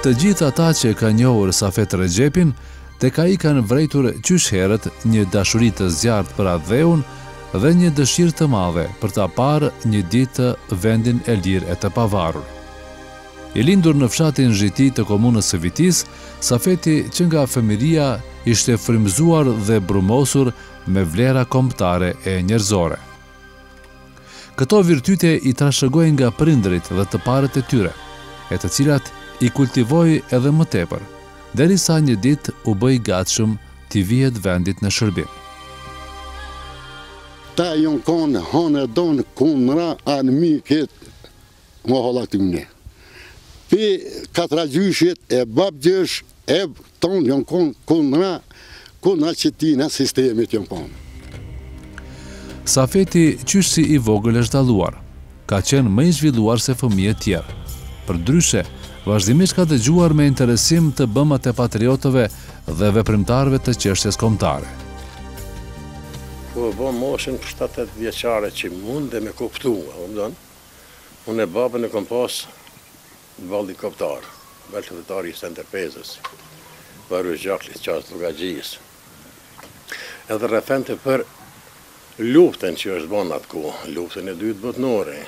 Të gjithë ata që ka njohur Safet Recepin, tek ai kanë vrejtur qysh herët një dashuri të zjarrt për atë dheun dhe një dëshirë të madhe për ta parë një ditë vendin e lirë e të pavarur. I lindur në fshatin Zhiti të komunës së Vitis, Safeti që nga fëmiria ishte frymëzuar dhe brumosur me vlera kombëtare e njerëzore. Këto virtyte i trashëgojnë nga prindrit dhe të parët e tyre, e të cilat i kultivoi edhe më tepër, derisa një ditë u bë i gatshëm t'i vihet vendit në shërbim. Ta jon konë hanë donë kundra anë mi këtë më halaktimne. Pi katra gjyshit e babgjësh e tonë jon konë kundra që ti në sistemit jon konë. Safeti qysh si i vogël është dalluar, ka qenë më i zhvilluar se fëmijët tjerë. Përndryshe, vazhdimisht ka dëgjuar me interesim të bëmat e patriotëve dhe veprimtarëve të çështjes kombëtare. Po e bo moshën 7-8 vjeçare që mund dhe me kuptu, unë e babën e kom pas në valdi koptar, veltëtari i Senterpezës, varu Zhaklit qasë Drugagjis. Edhe rrethente për luftën që është bon atë ku, luftën e dytë botnore,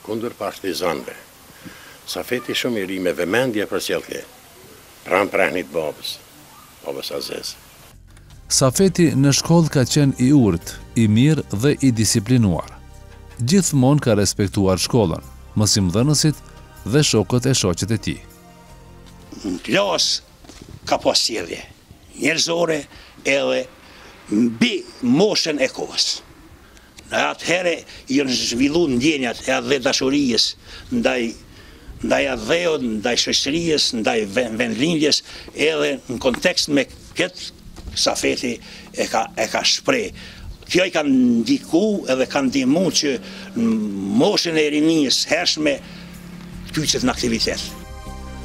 kundër partizanëve. Safeti shumë i ri me vëmendje për sjellje, prahnit babës Aziz. Safeti në shkollë ka qenë i urtë, i mirë dhe i disiplinuar. Gjithmonë ka respektuar shkollën, mësimdhënësit dhe shokët e shoqet e tij. Në klasë ka pas sjellje njerëzore edhe mbi moshën e kohës. Në atëherë janë zhvilluar ndjenjat edhe dashurisë ndaj adheut, ndaj shoqërisë, ndaj vendlindjes, edhe në kontekst me këtë Safeti e ka shpreh. Kjo i ka ndiku edhe ka ndihmu që në moshën e rinisë hershme kyçet në aktivitet.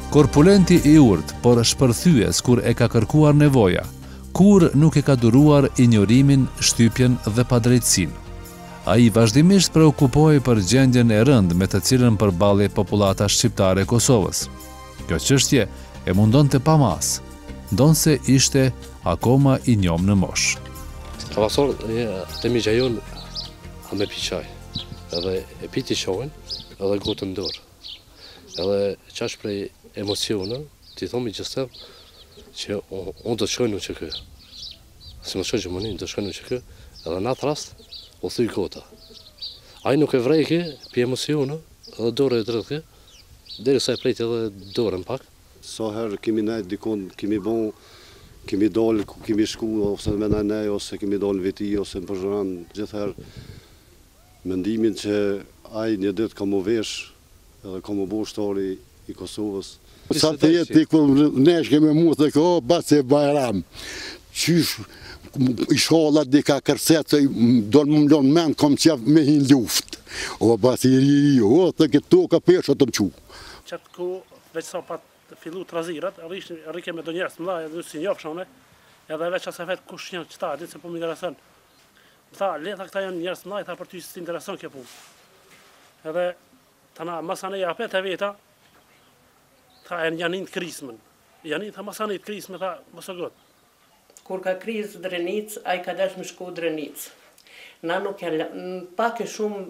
Korpulenti i urtë, por shpërthyes kur e ka kërkuar nevoja, kur nuk e ka duruar injorimin, shtypjen dhe padrejtësinë. Ai vazhdimisht preokupoi për gjendjen e rëndë me të cilën përballej popullata shqiptare e Kosovës. Kjo çështje e mundonte pa mas, ndonse ishte akoma i njom në mosh. Kavasor të mi gjajon a me pi qaj, edhe e piti shohen, edhe gotën dorë. Edhe qash prej emocione, ti thomi që stëv, që unë të shkojnë që kë. Si më shkojnë që mënin, të shkojnë që kë, edhe në atë rast, u thuj gota. Ai nuk e vrejke, pi emocione, edhe dorë e drëtke, deri sa e prejti edhe dorën pak. Sa herë kemi nejtë dikon, kemi dalë, kemi shku, ose me nej, ose kemi dalë në veti, ose në përzhëran, gjithherë mendimin që ai një ditë ka më vesh, edhe ka më bo shtari i Kosovës. Sa të jetë kur neshke me mu të ko, basi e Bajram, qysh i shkollat di ka kërset, do në më lonë men, kom qef me hin luft. O basi i ri, o të këto ka pesho të më qu. Qatë ku, veç sa pat fillu të razirat, rrike me do njerës më laj, edhe si njofshone, edhe veç Safet kush janë qëta, ditë se po më interesën. Më tha, leta këta janë njerës më laj, tha për ty si interesën kjo punë. Edhe, ta na masane i apet e veta, tha e janin të krismën. Janin, tha masane i të krismën, tha, mësë gotë. Kur ka krizë Drenic, a i ka dash më shku Drenic. Na nuk e pak e shumë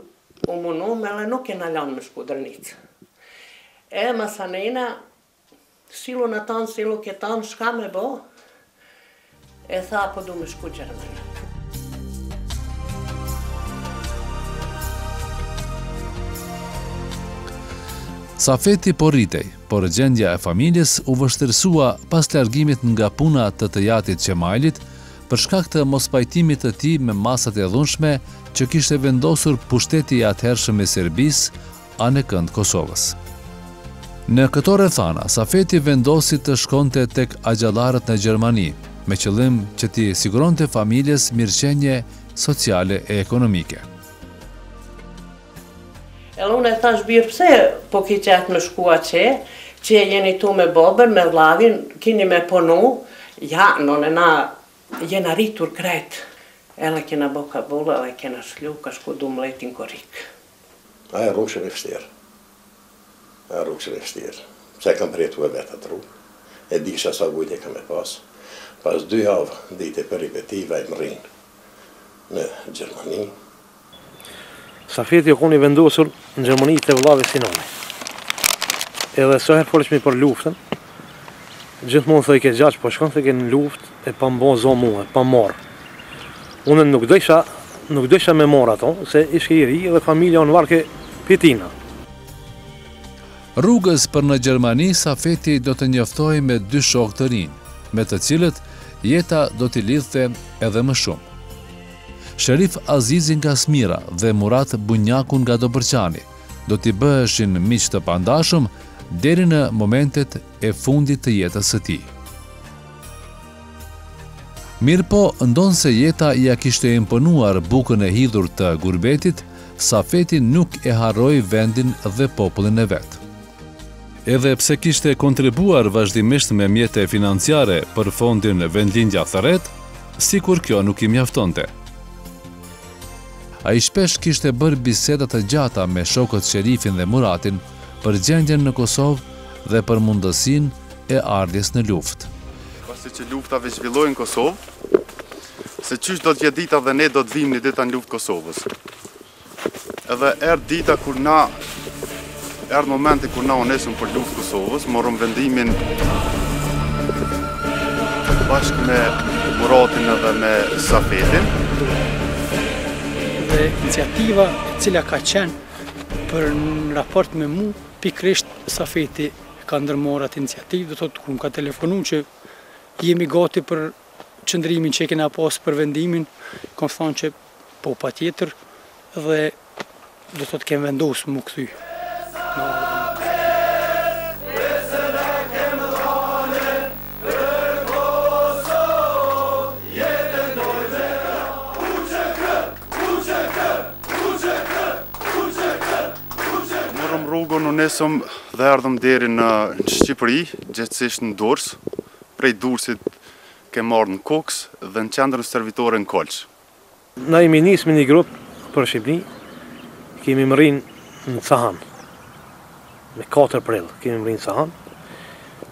u munum, ale nuk e në lanë më shku Drenic. E masanena, silu në tanë, silu ke tanë, shka me bo? E tha, po du me shku Gjermani. Safeti po rritej, por gjendja e familjes u vështirësua pas largimit nga puna të jatit Qemajlit për shkak të mospajtimit të tij me masat e dhunshme që kishte vendosur pushteti i atëhershëm i Serbisë anë kënd Kosovës. Në këto rrethana, Safeti vendosi të shkonte tek agjallarët në Gjermani, me qëllim që t'i siguronte familjes mirëqenie sociale e ekonomike. Edhe unë e thash birë pse po ki qëtë me shkua që jeni tu me bobër, me vladin, kini me punu, ja, nëne na jena rritur krejt. Edhe kena bo Kabul, edhe kena shlu, ka shku du mletin korik. Aja rrugë që në fështirë. se kam pretu e vetë atë rrugë, e disha sa vujtje kam e pas 2 javë dite peripetive e më rinë në Gjermani. Safeti o koni vendosur në Gjermani të vëllave Sinani. Edhe së herë foleshmi për luftën, gjithmonë thë i ke gjaqë, po shkon thë ke në luft e pa mbo zo muhe, pa marë. Unë nuk dësha me marë ato, se ishke i ri dhe familja unë varke pitina. Rrugës për në Gjermani, Safeti do të njoftoj me 2 shokë të rinj, me të cilët jeta do t'i lidhte edhe më shumë. Sherif Azizi nga Smira dhe Murat Bunjaku nga Dobërqani do t'i bëheshin miq të pandashëm deri në momentet e fundit të jetës së tij. Mirë po, ndonë se jeta ja kishte imponuar bukën e hidhur të gurbetit, Safeti nuk e harroi vendin dhe popullin e vet. Edhe pse kishte kontribuar vazhdimisht me mjete financiare për fondin Vendlindja Thërret, sikur kjo nuk i mjaftonte. Ai shpesh kishte bërë biseda të gjata me shokët Sherifin dhe Muratin për gjendjen në Kosovë dhe për mundësinë e ardhjes në luftë. Pasi që luftave zhvillojnë në Kosovë, se qysh do t'jetë dita dhe ne do t'vim një dita në luftë Kosovës. Edhe erdë momenti kur na unesëm për luftë Kosovës, morëm vendimin bashkë me Muratin edhe me Safetin. Dhe iniciativa e cila ka qenë për në raport me mu, pikrisht Safeti ka ndërmarrë atë iniciativë, do thotë ku më ka telefonu që jemi gati për qëndrimin që kena pas për vendimin, kam thonë që po patjetër dhe do thotë kem vendosur më kthy. Morëm rrugën, unesëm dhe ardhëm deri në Shqipëri, gjithsesht në Durrës, prej Durrësit ke marrë në Koks dhe në qendrën servitore në Kolç. Na jemi nisë me një grupë për Shqipëri, kemi më rinë në Cahan. Me 4 prill kemi më rinë në Cahan.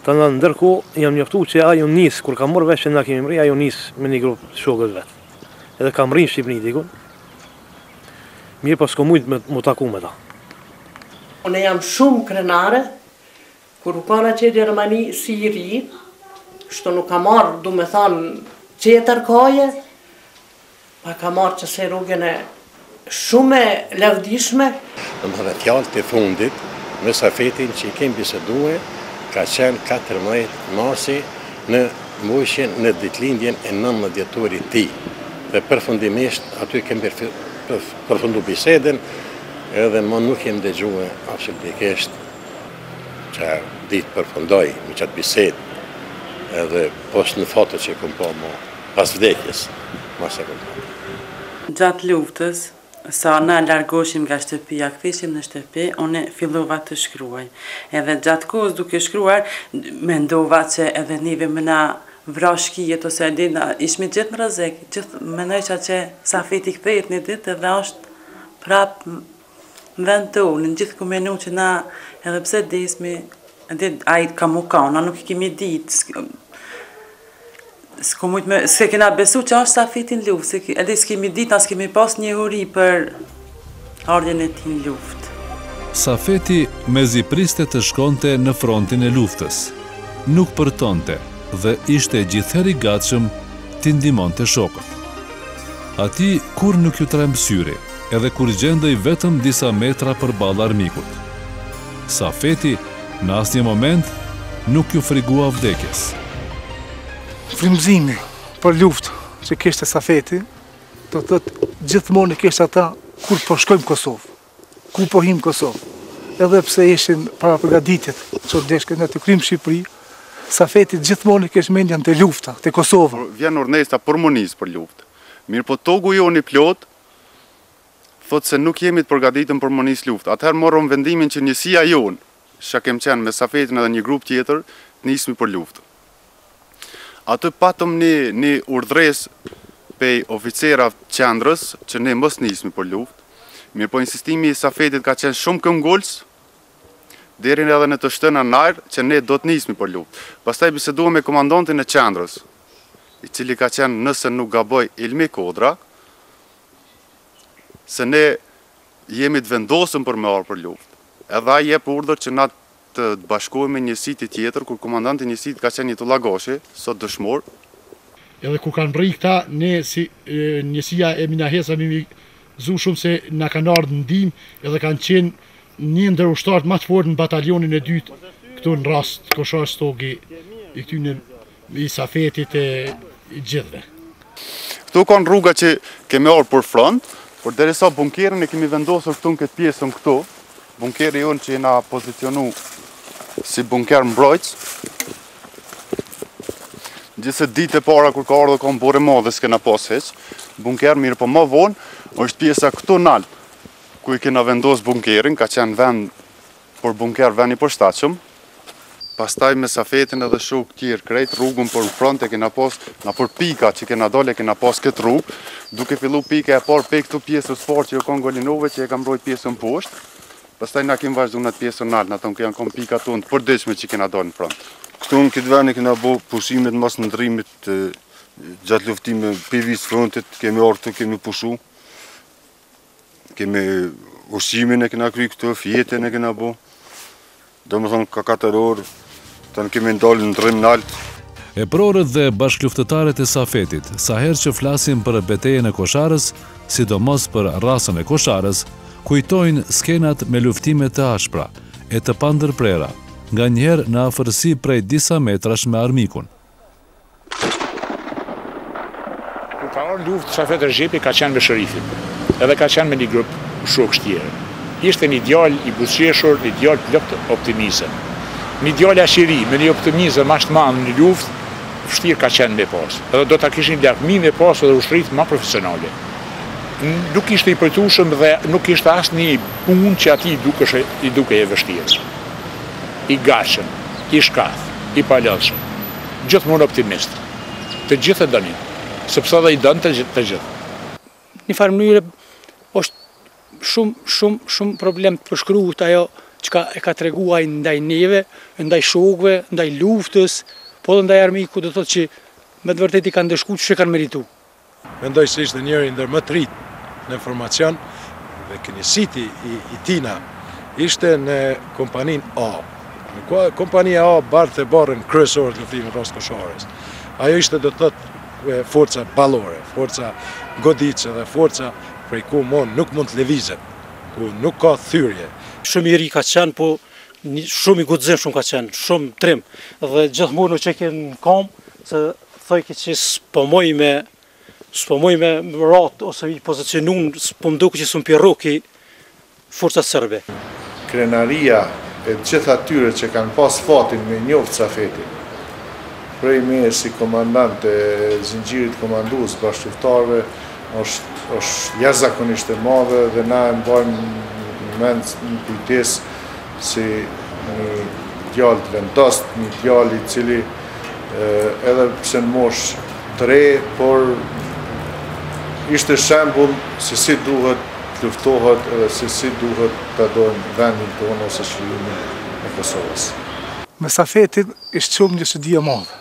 Të në ndërku jam njoftu që ajo nisë, kur ka morë vesh që na kemi më rinë, ajo nisë me një grupë shokët vetë. Edhe ka më rinë Shqipëri dikun. Mirë po s'ko mujtë mu taku me ta. Unë jam shumë krenare, kur u kana që Gjermani si i ri, shto nuk ka marrë, du me thanë, qeter kaje, pa ka marrë që se rrugën e shumë lavdishme. Në më dhe fjallë të fundit, me Safetin që i kemi bisedue, ka qenë 14 marsi në mujshin në ditlindjen e 19 vjetorit ti. Dhe përfundimisht aty kemi përfundu biseden, edhe më nuk jem dëgjue absolutikisht që ditë përfundoj me qatë bised, edhe post në foto që kom po më pas vdekjes, mas e kom po. Gjatë luftës, sa na largoshim nga shtëpia, ktheshim në shtëpi, une fillova të shkruaj. Edhe gjatë kohës duke shkruar, mendova që edhe neve më na vra shkijet ose edina, ishmi gjithë më rëzek, gjithë menojqa që Safeti kthehet një ditë edhe është prap në vend të unë, në gjithë kumenu që na edhe pse dismi, a i ka mu ka, na nuk i kemi ditë, se kena besu që është Safeti në luftë, edhe s'kemi ditë, as kemi pas një uri për ardhjen e ti në luftë. Safeti mezi priste të shkonte në frontin e luftës, nuk përtonte dhe ishte gjithëherë i gatshëm t'i ndihmonte shokët. Ati kur nuk ju tremb syri, edhe kur gjendej vetëm disa metra përballë armikut. Safeti në asnjë moment nuk ju frigua vdekjes. Frymëzimi për luftë që kishte Safeti, do të thotë gjithmonë kishte ata kur po shkojmë Kosovë, kur po him Kosovë. Edhe pse ishin para përgatitjet që deshkën në të krymë Shqipëri, Safeti gjithmonë kishte mendjen te lufta, te Kosova. Vjen urnesta përmonis për luftë. Mirë po togu joni plot, thotë se nuk jemi të përgatitëm për përmonis luftë. Atëherë morëm vendimin që njësia jonë, që kem qenë me Safetin edhe një grup tjetër, nismi për luftë. Atë patëm një urdhres pej oficerave qendrës që ne mos nismi për luftë. Mirë po insistimi i Safetit ka qenë shumë këmbgulës, deri edhe në të shtëna najrë që ne do të nismi për luftë. Pastaj biseduam me komandantin e qendrës, i cili ka qenë, nëse nuk gaboj, Ilmi Kodra, se ne jemi të vendosëm për me arë për luftë. Edhe ai jep urdhër që na të bashkohemi një njësiti tjetër, kur komandanti njësit ka qenë Nitullah Gashi, sot dëshmor. Edhe kur kanë bërë këta, ne si njësia e Minahesa mi zu shumë se na kanë ardhur ndihmë, edhe kanë qenë një ndër ushtarët më të fortë në batalionin e dytë këtu në rast Koshar Stogi i këtyne i Safetit e gjithve. Këtu kanë rruga që kemi orë për front, por derisa bunkerin e kemi vendosur këtu në këtë pjesën këtu, bunkeri jonë që jena pozicionu si bunker mbrojtës. Gjithse ditë e para kur ka ardhur ka bore madhe s'kena pas heq, bunker mirë po më vonë është pjesa këtu nalë, ku i kena vendos bunkerin, ka qenë vend për bunker vend i përshtatshëm. Pastaj me Safetin edhe shok tjerë krejt rrugën për front e kena pas, na për pika që kena dole kena pas këtë rrugë, duke fillu pika e parë pe këtu pjesës fort që jo kanë Golinove që e ka mbrojt pjesën poshtë. Pastaj na kemi vazhdu në pjesën nalë, në tonë janë kom pika tonë të përdeshme që kena dole në front. Këtu në këtë vend e kena bo pushimet mas ndrimit gjatë luftime pevis frontit, kemi orë kemi pushu. Kemi ushqimin e kena kry këtu, fjetën e kena bo. Do më thonë ka 4 orë, të në kemi ndalë në ndrim naltë. Eprorët dhe bashkëluftëtarët e Safetit, sa herë që flasim për betejën e Kosharës, sidomos për rasën e Kosharës, kujtojnë skenat me luftimet të ashpra e të pandërprera, nga njerë në afërsi prej disa metrash me armikun. Kur ka orë luftë, Safet Recep ka qenë me Shërifin, edhe ka qenë me një grup shokë tjerë. Ishte një djalë i buzëqeshur, një djalë plot optimizëm. Një djalë ashiri, me një optimizëm ashtë madh në luftë, vështirë ka qenë me pas. Edhe do ta kishin largëmin me pas edhe ushtritë më profesionale. Nuk ishte i përtushëm dhe nuk ishte asnjë punë që atij i duke e vështirë. I gatshëm, i shkath, i palodhshëm. Gjithmonë optimist. Të gjithë e donin, sepse edhe i donte të gjithë. Një farë mënyrë është shumë problem të përshkruhet ajo që e ka treguar ndaj neve, ndaj shokëve, ndaj luftës, po dhe ndaj armiku, do të thotë që me të vërtetë i kanë ndëshkuar që kanë merituar. Mendoj se ishte njëri ndër më të rit në formacion dhe kënaqësiti i tina ishte në kompaninë A. Në kompania A barte barën kryesore të luftimit rast Kosharës. Ajo ishte do të thotë forca ballore, forca godice dhe forca prej ku nuk mund të lëvizet, ku nuk ka thyrje. Shumë i ri ka qenë, po shumë i guxim shumë ka qenë, shumë trim. Dhe gjithmonë që ke në kam, se thoj që s'pomoj me rat ose i pozicionun, s'po mduku që s'm pirroki forcat serbe. Krenaria e gjithë atyre që kanë pas fatin me njoftë Safetin, prej me si komandant e zingjirit komandues bashkëftarëve, është jashtëzakonisht e madhe dhe na e mbajmë në mend në kujtesë si një djalë të vendost, një djalë i cili edhe pse në moshë të re, por ishte shembull se si duhet të luftohet edhe se si duhet të dojmë vendin tonë ose shërimin e Kosovës. Me Safetin ishte shumë një sudi e madhe.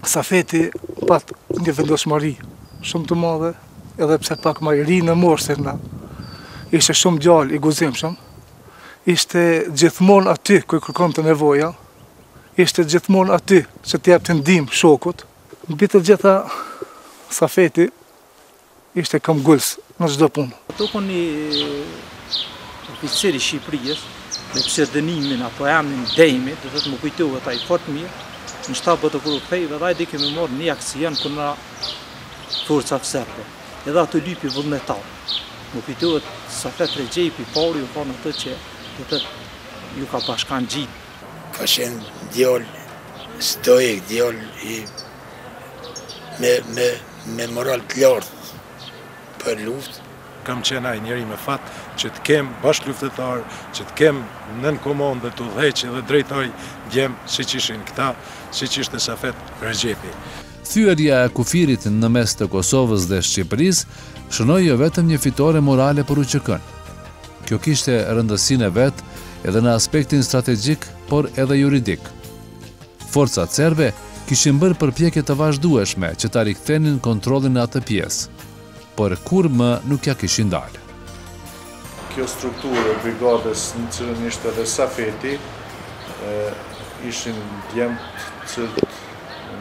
Safeti pat një vendosmëri shumë të madhe, edhe pse pak më i ri në moshë se na. Ishte shumë djalë i guzimshëm. Ishte gjithmonë aty ku kërkonte nevoja. Ishte gjithmonë aty që t'i jepte ndihmë shokut. Mbi të gjitha Safeti ishte këmbgulës në çdo punë. Ato kanë një oficer i Shqipërisë me pseudonimin apo emrin Dejmi, do të më kujtohet ai fort mirë. Në shtabët e kur u kthej, edhe ai di kemi marrë një aksion kundra forcave serbe. Edhe ato lypi vullnetar. Më kujtohet Safet Recepi pari u thonë atë që do të ju ka bashkan gjitë. Ka qenë djalë stoik, djalë me moral të lartë për luftë. Kam qenë ai njeri me fat që të kem bashkëluftëtar, që të kem nën komandë të udhëheqë dhe drejtoj djem siç ishin këta, siç ishte Safet Recepi. Thyerja e kufirit në mes të Kosovës dhe Shqipërisë shënoi jo vetëm një fitore morale për UÇK-n. Kjo kishte rëndësinë e vet edhe në aspektin strategjik, por edhe juridik. Forcat serbe kishin bërë përpjekje të vazhdueshme që ta rikthenin kontrollin në atë pjesë, por kur më nuk ja kishin dalë. Kjo strukturë e brigadës në cilën ishte edhe Safeti, ishin djemët cilët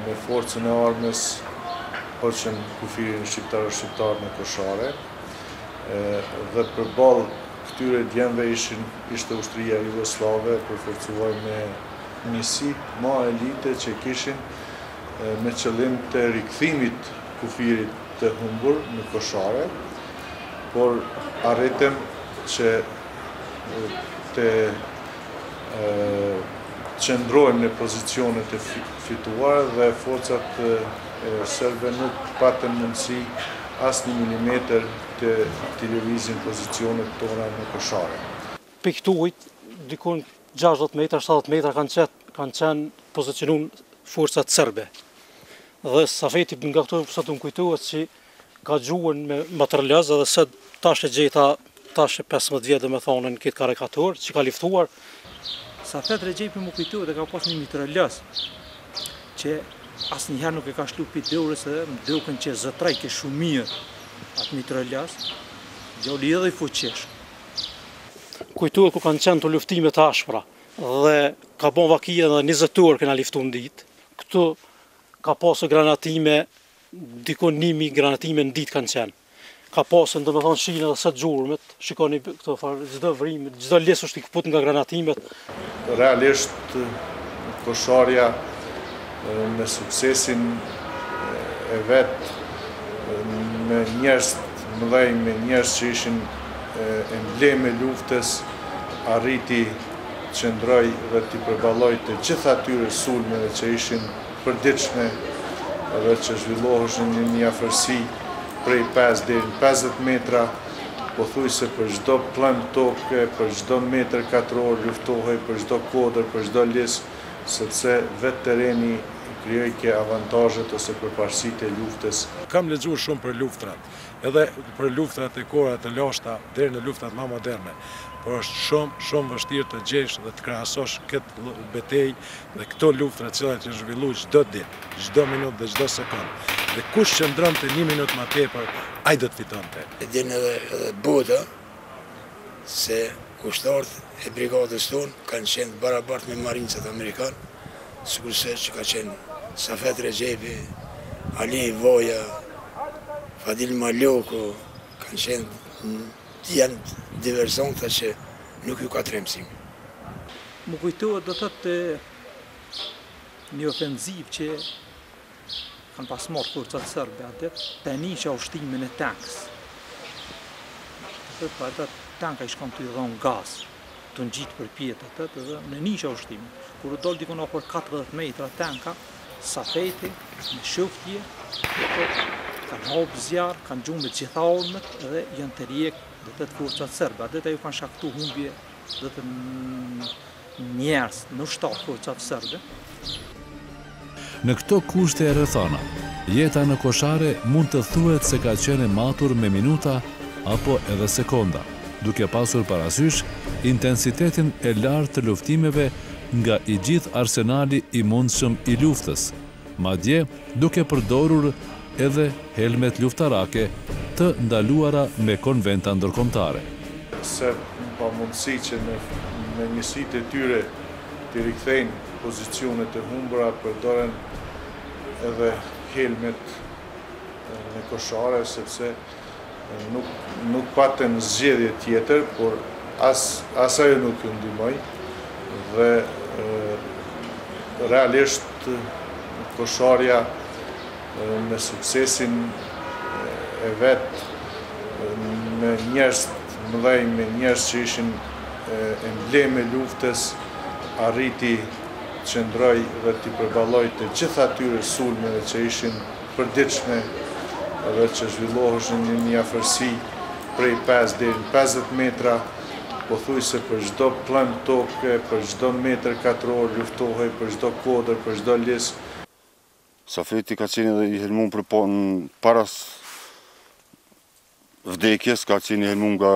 me forcën e armës hoqën kufirin shqiptar në Koshare, dhe përballë këtyre djemëve ishte ushtria Jugoslave përforcuar me njësi ma elite që kishin me qëllim të rikthimit kufirit të humbur në Koshare, por arritëm që të qëndrojmë në pozicionet e fituar dhe forcat serbe nuk patën mundësi as një milimetër të lëvizin pozicionet tona në Koshare. Për këtu ujtë, dikun 60 metra, 70 metra kanë qenë pozicionun forcat serbe. Dhe Safeti nga këtu sa të më kujtuat që ka gjuën me materialez edhe se tash e gjeta tash e 15 vjetë me thonë në këtë karikatur që ka liftuar. Safet Regjepi më kujtuat dhe ka pas një materialez që asë njëherë nuk e ka shlu për dorës edhe më duken që zëtraj ke shumë mirë atë materialez, gjalli edhe i fuqesh. Kujtuat ku kanë qenë të luftimet ashpra dhe ka bon vakija dhe 20 orë këna liftu në ditë. Këtu ka pasë granatime, dikon 1000 granatime në ditë kanë qenë. Ka pasë në të me thonë shine dhe set gjurëmet, shikoni këto farë, gjithë vrimit, gjithë lesë është i këput nga granatimet. Realisht, Kosharja me suksesin e vetë, me njerës mëdhej, me njerës që ishin embleme luftës, arriti qëndroj dhe t'i përballoj të gjitha atyre sulmeve që ishin përditshme dhe që zhvilloheshin në një afërsi prej 5 deri në 50 metra, pothuajse për çdo pllën toke, për çdo metër katror luftohej, për çdo kodër, për çdo lis, sepse vetë tereni krijoi ke avantazhet ose përparësitë e luftës. Kam lexuar shumë për luftrat, edhe për luftrat e kohëra të lashta deri në luftrat më moderne. Por është shumë vështirë të gjesh dhe të krahasosh këtë betejë dhe këto luftra të cilat janë zhvilluar çdo ditë, çdo minutë dhe çdo sekondë. Dhe kush qëndronte 1 minutë më tepër, ai do të fitonte. E din edhe bota se ushtarët e brigadës tonë kanë qenë barabart me marincat amerikanë, sikurse që ka qenë Safet Regjepi, Ali Voja, Fadil Maloko, kanë qenë janë diversanta që nuk ju ka tremësim. Më kujtohet do të të një ofenziv që kanë pas marrë forcat serbe atë, të nisha ushtimin e tankës. Atë tanka i shkon të i dhonë gaz, të në gjitë për pjetë atë, dhe në nisha ushtimin. Kur u dollë dikon për 40 metra tanka, Safeti, në shoftje, kanë hapë zjarë, kanë gjumë me gjitha ormet dhe janë të rjekë dhe të forcat serbe. Dhe të ju kanë shaktu humbje dhe të njerës në shtatë forcat serbe. Në këto kushte e rrethana, jeta në Koshare mund të thuhet se ka qenë matur me minuta apo edhe sekonda, duke pasur parasysh intensitetin e lartë të luftimeve nga i gjithë arsenali i mundshëm i luftës, madje duke përdorur edhe helmet luftarake të ndaluara me konventa ndërkombëtare. Se pa mundësi që me njësitë e tyre të rikthejnë pozicionet e humbura, përdoren edhe helmet në Koshare, sepse nuk patën zgjedhje tjetër, por as ajo nuk ju ndihmoi dhe realisht Kosharja me suksesin e vetë, me njerëz mëdhej, me njerëz që ishin embleme luftës, arriti qëndroj dhe t'i përballoj të gjitha atyre sulmeve që ishin përditshme dhe që zhvilloheshin në një afërsi prej 5 deri në 50 metra, pothuajse për çdo pllën toke, për çdo metër katror luftohej, për çdo kodër, për çdo lis. Safeti ka qenë edhe i helmuar për para vdekjes, ka qenë i helmuar nga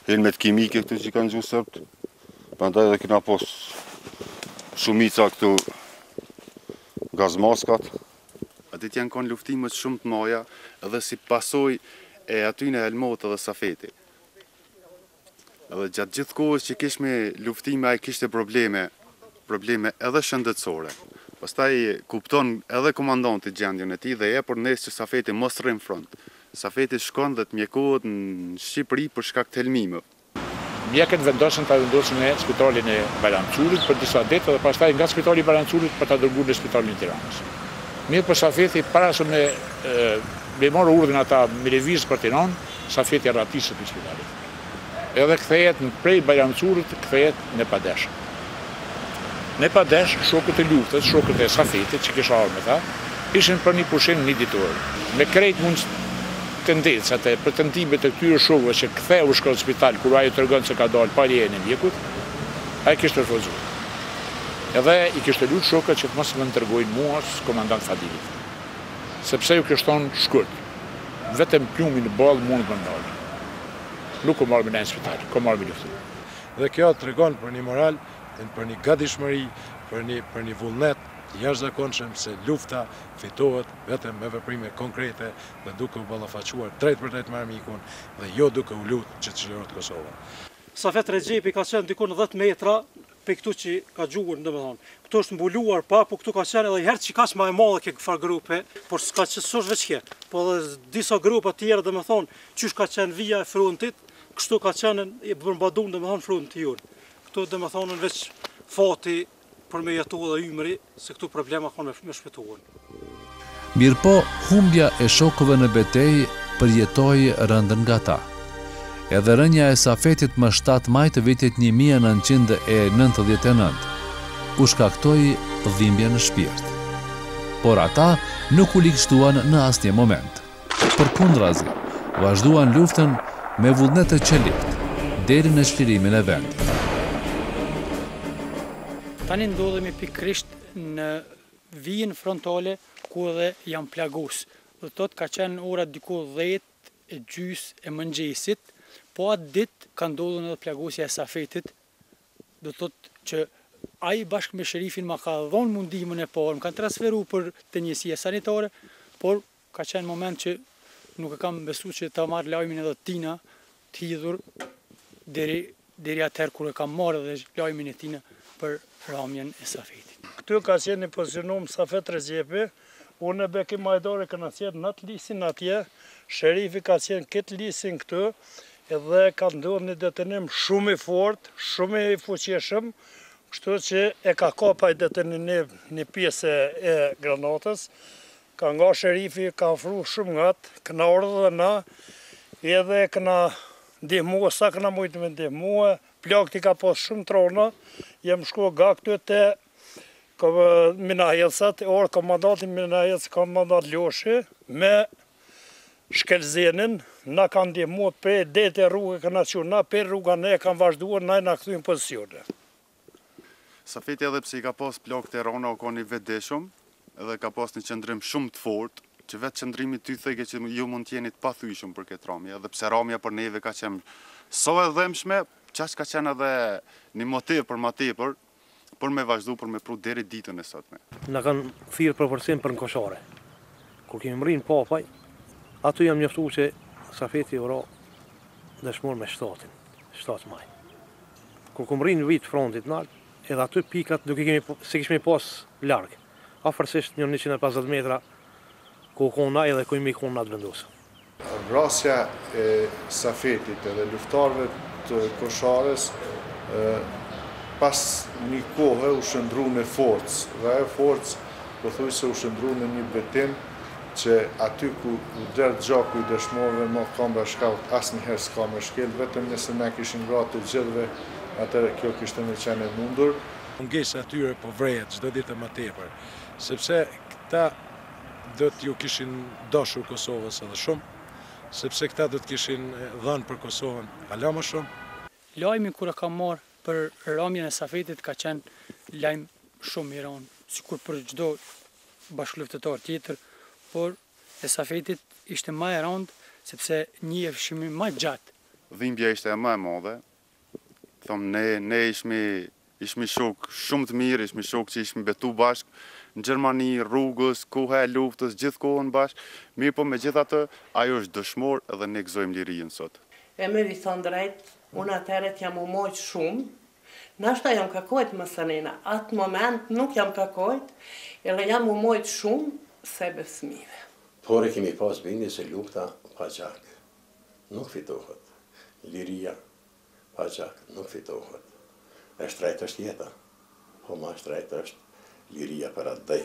helmet kimike këto që kanë gjuhë sërbët. Prandaj edhe kena pos shumica këtu gazmaskat. Aty janë kanë luftimet shumë të mëdha edhe si pasojë e atyne Helmut edhe Safeti. Edhe gjatë gjithë kohës që kishme luftime, ai kishte probleme edhe shëndetësore. Pastaj kupton edhe komandanti gjendjen e tij dhe e për nesër që Safeti mos rrim front. Safeti shkon dhe të mjekohet në Shqipëri për shkak të helmimeve. Mjekët vendosen ta vendosin në spitalin e Balancurit për disa ditë dhe pastaj nga spitali i Balancurit për ta dërguar në spitalin e Tiranës. Mirë për Safeti, para se me marrë urdhën ata me lëviz për Tiranë, Safeti rratisët në spitalit. Edhe kthehet prej Balancurit, kthehet në Padesh. Në Padesh, shokët e luftës, shokët e Safetit që kisha ardhur me ta, ishin për një pushim një ditor. Me krejt mund tendencat e pretendimet e këtyre shokëve që ktheu shkon në spital kur ai tregon se ka dalë pa lejen e mjekut, ai kishte refuzuar. Edhe i kishte lutur shokët që të mos më tregojnë mua komandant Fadilit. Sepse ju kishton shkurt. Vetëm plumi në ballë mund të ndalë. Nuk u marrë në spital, ku marrë luftë. Dhe kjo tregon për një moral, për një gatishmëri, për një vullnet jashtëzakonshëm se lufta fitohet vetëm me veprime konkrete dhe duke u ballafaquar drejt për drejt me armikun dhe jo duke u lutur që të çlirohet Kosova. Safet Rexhepi ka qenë diku në 10 metra pe këtu që ka gjuhur, domethënë. Këtu është mbuluar pa, po këtu ka qenë edhe herë që kaq më e madhe ke këfar grupe, por s'ka qenë veç kjo. Po edhe disa grupe të tjera domethënë, qysh ka qenë vija e frontit, kështu ka qenë i përmbadun domethënë fronti jon. Këtu domethënë veç fati për me jetu dhe ymëri, se këtu problema kanë me shpëtuar. Mirë po, humbja e shokëve në betej përjetoi rëndën nga ta. Edhe rënja e Safetit më 7 maj të vitit 1999 u shkaktoi dhimbje në shpirt. Por ata nuk u ligështuan në asnjë moment. Përkundrazi, vazhduan luftën me vullnet të qelikt deri në çlirimin e vendit. Tani ndodhemi pikrisht në vijën frontale ku edhe jam plagus. Dhe tot ka qenë ora diku 10:30 e mëngjesit, po atë ditë ka ndodhur edhe plagosja e Safetit. Do thotë që ai bashkë me sherifin ma ka dhënë mundimin e parë, më kanë transferuar për të njësia sanitare, por ka qenë moment që nuk e kam besuar që ta marr lajmin edhe Tina të hidhur deri atëherë kur e kam marrë edhe lajmin e Tina për ramjen e Safetit. Këtu ka qenë pozicionum Safet Rexhepi, unë e Beki Majdore këna qenë në atë lisin atje, sherifi ka qenë këtë lisin këtu, edhe ka ndodhur një detenim shumë i fort, shumë i fuqishëm, kështu që e ka kapa i detenim një pjesë e granatës, ka nga sherifi, ka ofru shumë ngatë, këna urdhë dhe na, edhe këna ndihmua, sa këna mujtë me ndihmua, plakti ka pas shumë trona, jem shku ga këtu të Minahelsat, orë komandantin Minahels, komandant Ljoshi, me Shkelzenin, na kanë ndihmua për dete rrugë këna quna, për rruga ne kanë vazhduar, na i na këtu në pozicione. Safeti edhe pse i ka pas plak të rona o ka një vetdeshëm, edhe ka pas një qëndrim shumë të fort, që vetë qëndrimi ty theke që ju mund t'jeni të pathyshëm për këtë ramje, edhe pse ramja për neve ka qenë so e dhemshme, qash ka qenë edhe një motiv për ma tepër, për me vazhdu, për me pru deri ditën e sotme. Na kanë thirrë për përcim për në koshare. Kur kemi mrinë papaj, aty jam njoftu që Safeti ora dëshmor me 7 maj. Kur kom mrinë vit frontit nalt, edhe aty pikat se kishme pas largë. Afërsisht një 150 metra ku kona edhe ku imi kona të vendosë. Vrasja e Safetit edhe luftarëve të Koshares pas një kohë u shëndru në forcë, dhe e forcë përthuj se u shëndru në një betim që aty ku u derdë gjaku i dëshmorëve më kambe shkaut asë njëherë s'ka me shkel, vetëm nëse ne kishin gratë të gjithve, atëre kjo kishte me qenë e mundur. Mungesa atyre po vrejet çdo ditë më tepër, sepse këta do t'ju kishin dashur Kosovës edhe shumë, sepse këta do t'kishin dhënë për Kosovën hala më shumë. Lajmi kur e kam marrë për ramjen e Safetit ka qenë lajm shumë i rëndë, sikur për çdo bashkëluftëtar tjetër, por e Safetit ishte më e rëndë sepse njiheshim më gjatë. Dhimbja ishte më e madhe, Ne ishmi shok shumë të mirë, ishmi shok që ishmi betu bashk në Gjermani, rrugës, koha e luftës, gjithë kohën bashk. Mirë po me gjitha të, ajo është dëshmor edhe ne gëzojmë lirijën sot. E me vi thonë drejt, unë atëret jam u mojtë shumë, nashta jam kakojt më sënina, atë moment nuk jam kakojt, edhe jam u mojtë shumë sebe fëmive. Por e kemi pas bindje se lufta pa gjak nuk fitohet, liria pa gjak nuk fitohet. E shtrejt është jeta, po ma shtrejt është liria për atë dhej.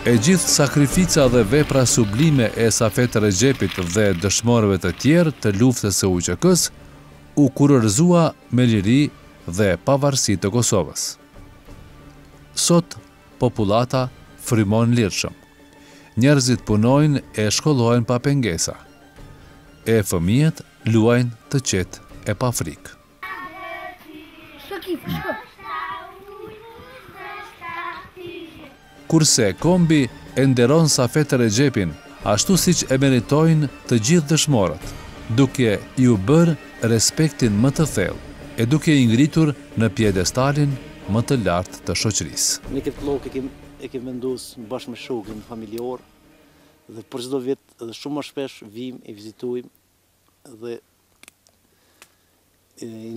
E gjithë sakrifica dhe vepra sublime e Safet Recepit dhe dëshmorëve të tjerë të luftës së UÇK-s u kurorëzua me liri dhe pavarësi të Kosovës. Sot, popullata frymon lirshëm. Njerëzit punojnë e shkollojnë pa pengesa. E fëmijët luajnë të qetë e pa frikë. Kurse kombi e nderon Safet Recepin, ashtu siç e meritojnë të gjithë dëshmorët, duke ju bërë respektin më të thellë e duke i ngritur në pjedestalin më të lartë të shoqërisë. Në këtë lloj e kemi vendosur bashkë me shokin familjar dhe për çdo vit edhe shumë më shpesh vim e vizitojmë dhe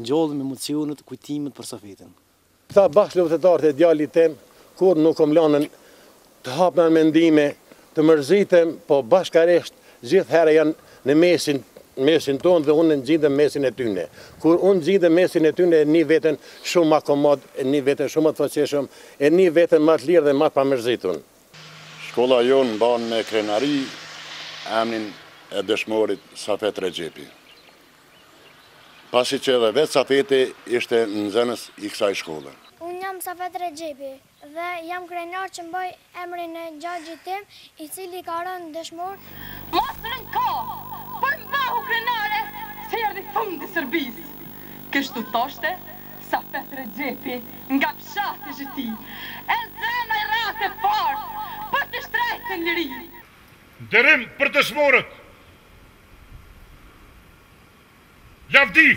ngjallim emocionet, kujtimet për Safetin. Tha bashkëluftëtarët e djalit tim, kur nuk kom lënë të hapna mendime, të mërzitem, po bashkarisht gjithherë janë në mesin tonë dhe unë ngjidem mesin e tyne. Kur unë ngjidem mesin e tyne, një veten shumë më komod, një veten shumë më të fuqishëm, e një veten më të lirë dhe më të pamërzitur. Shkolla jonë mban me krenari emrin e dëshmorit Safet Recepi. Pasi që edhe vetë Safeti ishte nxënës i kësaj shkolle. Unë jam Safet Recepi dhe jam krenar që mbaj emrin e gjagjit tim, i cili ka rënë dëshmor. Mos rënko, për mbahu krenare, se erdhi fundi Serbisë. Kështu thoshte Safet Recepi nga fshati i tij. E zëna i rrate fort për të shtrejtën liri. Nderim për dëshmorët. Lavdi!